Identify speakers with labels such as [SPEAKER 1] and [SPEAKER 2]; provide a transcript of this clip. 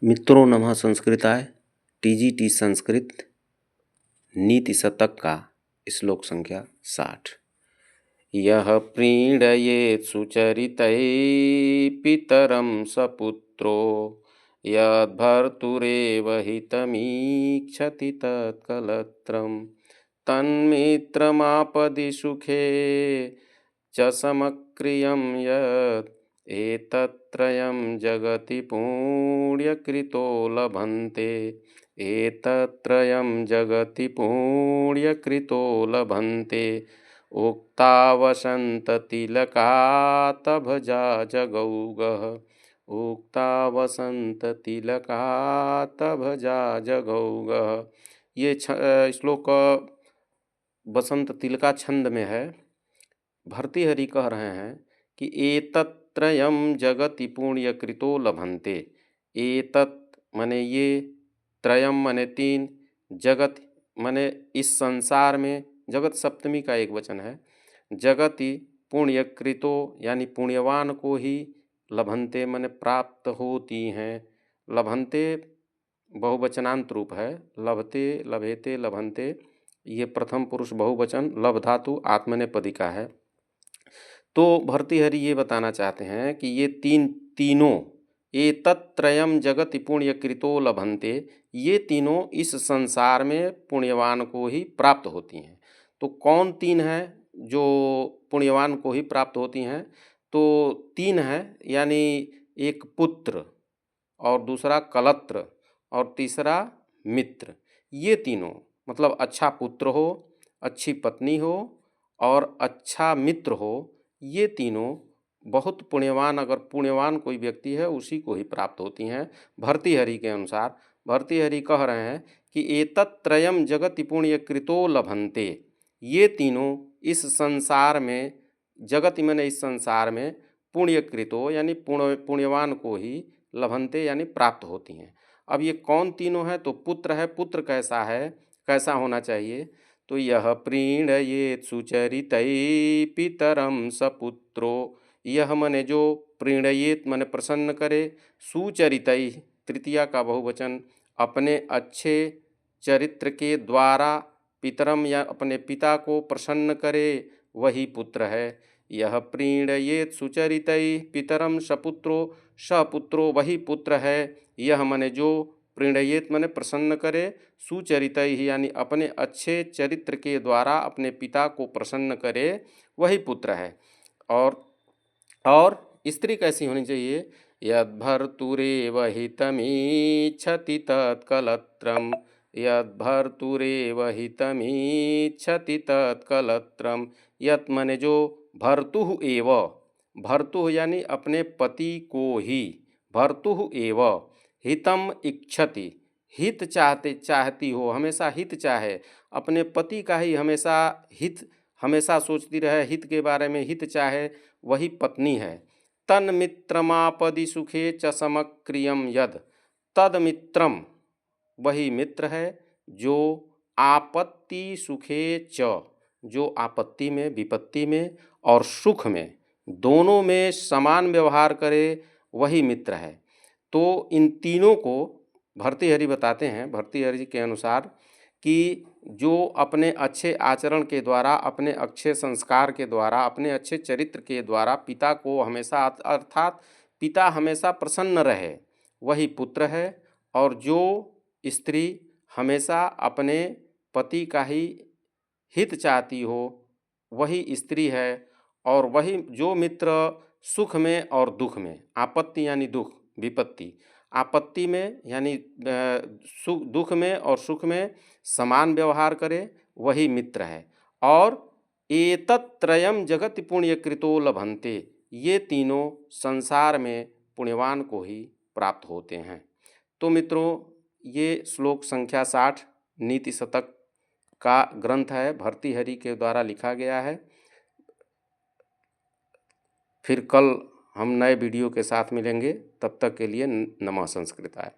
[SPEAKER 1] मित्रों नमः संस्कृताय। टीजीटी संस्कृत नीति शतक का श्लोक संख्या 60। यह प्रीणयेत् सुचरितैः पितरं सपुत्रो यद्भर्तुरेव हितमीक्षति तत्कलत्रं तन्मित्रमापदि सुखे च समक्रियं यत् एतत्त्रयं जगति पुण्यकृतो लभन्ते एतत्त्रयं जगति पुण्यकृतो लभन्ते उक्ता वसन्ततिलकातभजा जगौगः उक्ता वसन्ततिलकातभजा जगौगः। ये श्लोक बसंत तिलका छंद में है। भर्तृहरि कह रहे हैं कि एतत्त्रयं जगति पुण्यकृतो लभन्ते। एतत् माने ये, त्रयम माने तीन, जगत माने इस संसार में, जगत सप्तमी का एक वचन है। जगति पुण्यकृतो यानी पुण्यवान को ही, लभन्ते माने प्राप्त होती हैं। लभन्ते बहुवचनांत रूप है। लभते लभेते लभन्ते ये प्रथम पुरुष बहुवचन, लभ धातु आत्मनेपदी का है। तो भर्तृहरि ये बताना चाहते हैं कि ये तीनों एतत्त्रयं जगति पुण्यकृतो लभन्ते, ये तीनों इस संसार में पुण्यवान को ही प्राप्त होती हैं। तो कौन तीन है जो पुण्यवान को ही प्राप्त होती हैं? तो तीन है, यानी एक पुत्र और दूसरा कलत्र और तीसरा मित्र। ये तीनों मतलब अच्छा पुत्र हो, अच्छी पत्नी हो और अच्छा मित्र हो, ये तीनों बहुत पुण्यवान, अगर पुण्यवान कोई व्यक्ति है उसी को ही प्राप्त होती हैं। भर्तृहरि के अनुसार भर्तृहरि कह रहे हैं कि एतत्त्रयं जगति पुण्यकृतो लभन्ते, ये तीनों इस संसार में, जगति माने इस संसार में, पुण्यकृतो यानी पुण्यवान को ही, लभन्ते यानी प्राप्त होती हैं। अब ये कौन तीनों हैं? तो पुत्र है। पुत्र कैसा है, कैसा होना चाहिए? तो यह प्रीणयेत् सुचरितैः पितरं सपुत्रो, यह मने जो, प्रीणयेत् मने प्रसन्न करे, सुचरितैः तृतीया का बहुवचन, अपने अच्छे चरित्र के द्वारा, पितरम या अपने पिता को प्रसन्न करे, वही पुत्र है। यह प्रीणयेत् सुचरितैः पितरं सपुत्रो, सपुत्रो वही पुत्र है। यह मने जो, प्रीणयेत् मने प्रसन्न करे, सुचरितैः यानी अपने अच्छे चरित्र के द्वारा अपने पिता को प्रसन्न करे, वही पुत्र है। और स्त्री कैसी होनी चाहिए? यद्भर्तुरेव हितमीच्छति तत्कलत्रं यद्भर्तुरेव हितमीच्छति तत्कलत्रं। यत् मने जो, भर्तुः एव, भर्तुः यानी अपने पति को ही, भर्तुः एव हितम इच्छति, हित चाहती हो, हमेशा हित चाहे, अपने पति का ही हमेशा हित, हमेशा सोचती रहे, हित के बारे में हित चाहे, वही पत्नी है। तन्मित्रमापदि सुखे च समक्रियम यद, तद मित्रम वही मित्र है जो आपत्ति सुखे च, जो आपत्ति में, विपत्ति में और सुख में, दोनों में समान व्यवहार करे, वही मित्र है। तो इन तीनों को भर्तृहरि बताते हैं, भर्तृहरि के अनुसार, कि जो अपने अच्छे आचरण के द्वारा, अपने अच्छे संस्कार के द्वारा, अपने अच्छे चरित्र के द्वारा पिता को हमेशा, अर्थात पिता हमेशा प्रसन्न रहे, वही पुत्र है। और जो स्त्री हमेशा अपने पति का ही हित चाहती हो, वही स्त्री है। और वही जो मित्र सुख में और दुख में, आपत्ति यानी दुख, विपत्ति, आपत्ति में यानी सुख, दुख में और सुख में समान व्यवहार करे, वही मित्र है। और एतत्त्रयं जगति पुण्यकृतो लभन्ते, ये तीनों संसार में पुण्यवान को ही प्राप्त होते हैं। तो मित्रों, ये श्लोक संख्या 60 नीति शतक का ग्रंथ है, भर्तृहरि के द्वारा लिखा गया है। फिर कल हम नए वीडियो के साथ मिलेंगे। तब तक के लिए नमः संस्कृताय।